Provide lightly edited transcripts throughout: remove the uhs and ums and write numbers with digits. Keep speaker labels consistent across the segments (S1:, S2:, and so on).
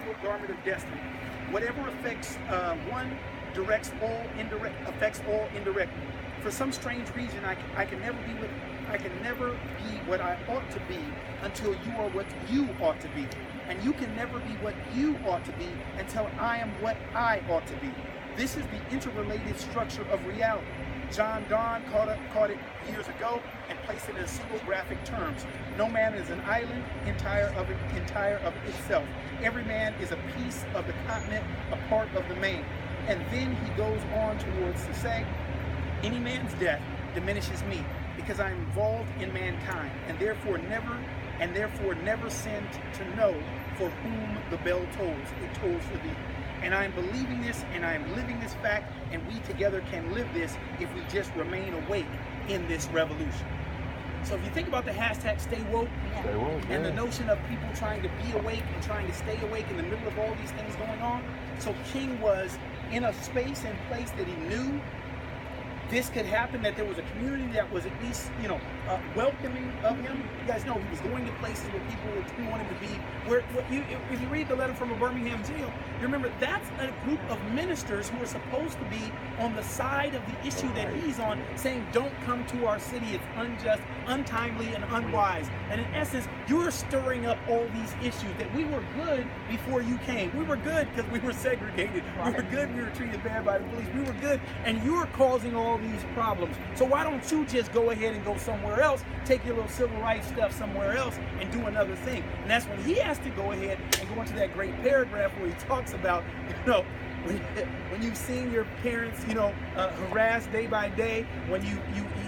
S1: invisible garment of destiny. Whatever affects one affects all indirectly. For some strange reason, I can never be what I ought to be until you are what you ought to be. And you can never be what you ought to be until I am what I ought to be. This is the interrelated structure of reality. John Donne caught it years ago and placed it in single graphic terms. No man is an island entire of itself. Every man is a piece of the continent, a part of the main. And then he goes on towards to say, any man's death diminishes me, because I am involved in mankind, and therefore never send to know for whom the bell tolls. It tolls for thee. And I am believing this, and I am living this fact, and we together can live this if we just remain awake in this revolution. So if you think about the hashtag Stay Woke, and the notion of people trying to be awake and trying to stay awake in the middle of all these things going on, so King was in a space and place that he knew this could happen, that there was a community that was at least, welcoming of him. You guys know he was going to places where people didn't want him to be. If you read the letter from a Birmingham jail, you remember that's a group of ministers who are supposed to be on the side of the issue that he's on, saying, don't come to our city, it's unjust, untimely, and unwise. And in essence, you're stirring up all these issues that we were good before you came. We were good because we were segregated. We were good, we were treated bad by the police. We were good, and you're causing all these problems. So why don't you just go ahead and go somewhere else, take your little civil rights stuff somewhere else, and do another thing? And that's when he has to go ahead and go into that great paragraph where he talks about, when you've seen your parents, harassed day by day, when he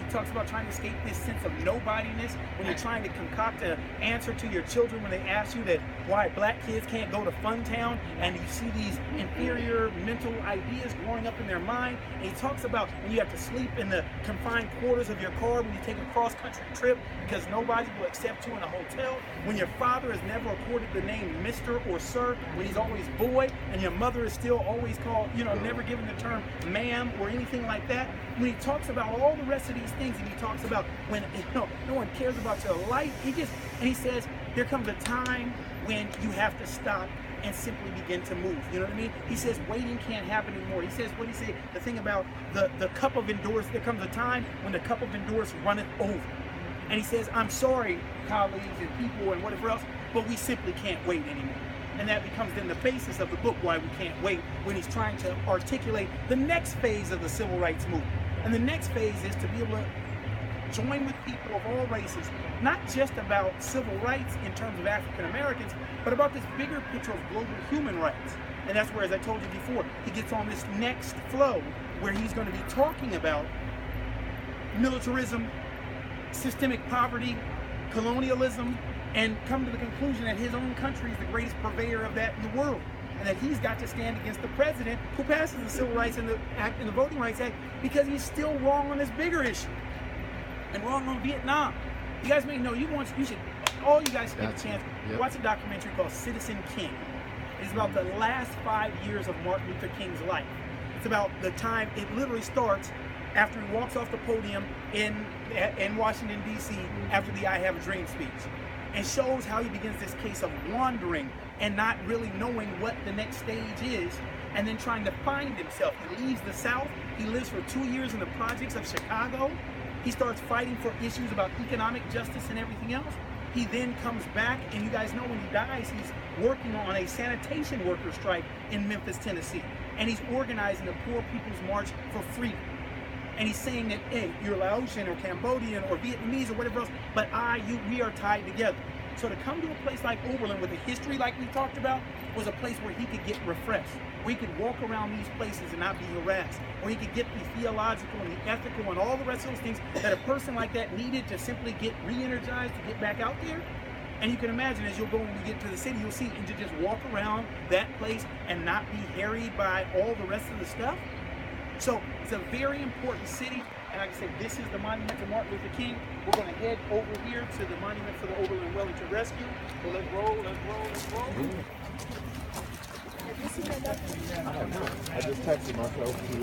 S1: talks about trying to escape this sense of nobodiness, when you're trying to concoct an answer to your children when they ask you that why black kids can't go to Funtown, and you see these inferior mental ideas growing up in their mind. And he talks about when you have to sleep in the confined quarters of your car when you take a cross-country trip because nobody will accept you in a hotel, when your father has never accorded the name Mr. or Sir, when he's always boy, and your mother is still always called, never given the term ma'am or anything like that. When he talks about all the rest of these things, and he talks about when no one cares about your life, he says there comes a time when you have to stop and simply begin to move. You know what I mean? He says waiting can't happen anymore. He says, what he say? The thing about the cup of endurance, there comes a time when the cup of endurance runneth over. And he says, I'm sorry, colleagues and people and whatever else, but we simply can't wait anymore. And that becomes then the basis of the book, Why We Can't Wait, when he's trying to articulate the next phase of the civil rights movement. And the next phase is to be able to join with people of all races, not just about civil rights in terms of African Americans, but about this bigger picture of global human rights. And that's where, as I told you before, he gets on this next flow where he's going to be talking about militarism, systemic poverty, colonialism, and come to the conclusion that his own country is the greatest purveyor of that in the world, and that he's got to stand against the president who passes the Civil Rights and the Voting Rights Act because he's still wrong on this bigger issue and wrong on Vietnam. You guys may know, all you guys get a chance, watch a documentary called Citizen King. It's about the last 5 years of Martin Luther King's life. It's about the time, it literally starts after he walks off the podium in Washington, D.C. after the I Have a Dream speech, and shows how he begins this case of wandering and not really knowing what the next stage is, and then trying to find himself. He leaves the South. He lives for 2 years in the projects of Chicago. He starts fighting for issues about economic justice and everything else. He then comes back, and you guys know when he dies, he's working on a sanitation worker strike in Memphis, Tennessee. And he's organizing the Poor People's March for Freedom. And he's saying that, hey, you're Laotian or Cambodian or Vietnamese or whatever else, but we are tied together. So to come to a place like Oberlin with a history like we talked about was a place where he could get refreshed, where he could walk around these places and not be harassed, where he could get the theological and the ethical and all the rest of those things that a person like that needed to simply get re-energized to get back out there. And you can imagine as you'll go when we get to the city, you'll see, and to just walk around that place and not be harried by all the rest of the stuff. So it's a very important city, and like I said, this is the monument to Martin Luther King. We're going to head over here to the monument for the Oberlin Wellington Rescue. So let's roll, let's roll, let's roll.
S2: I just texted myself to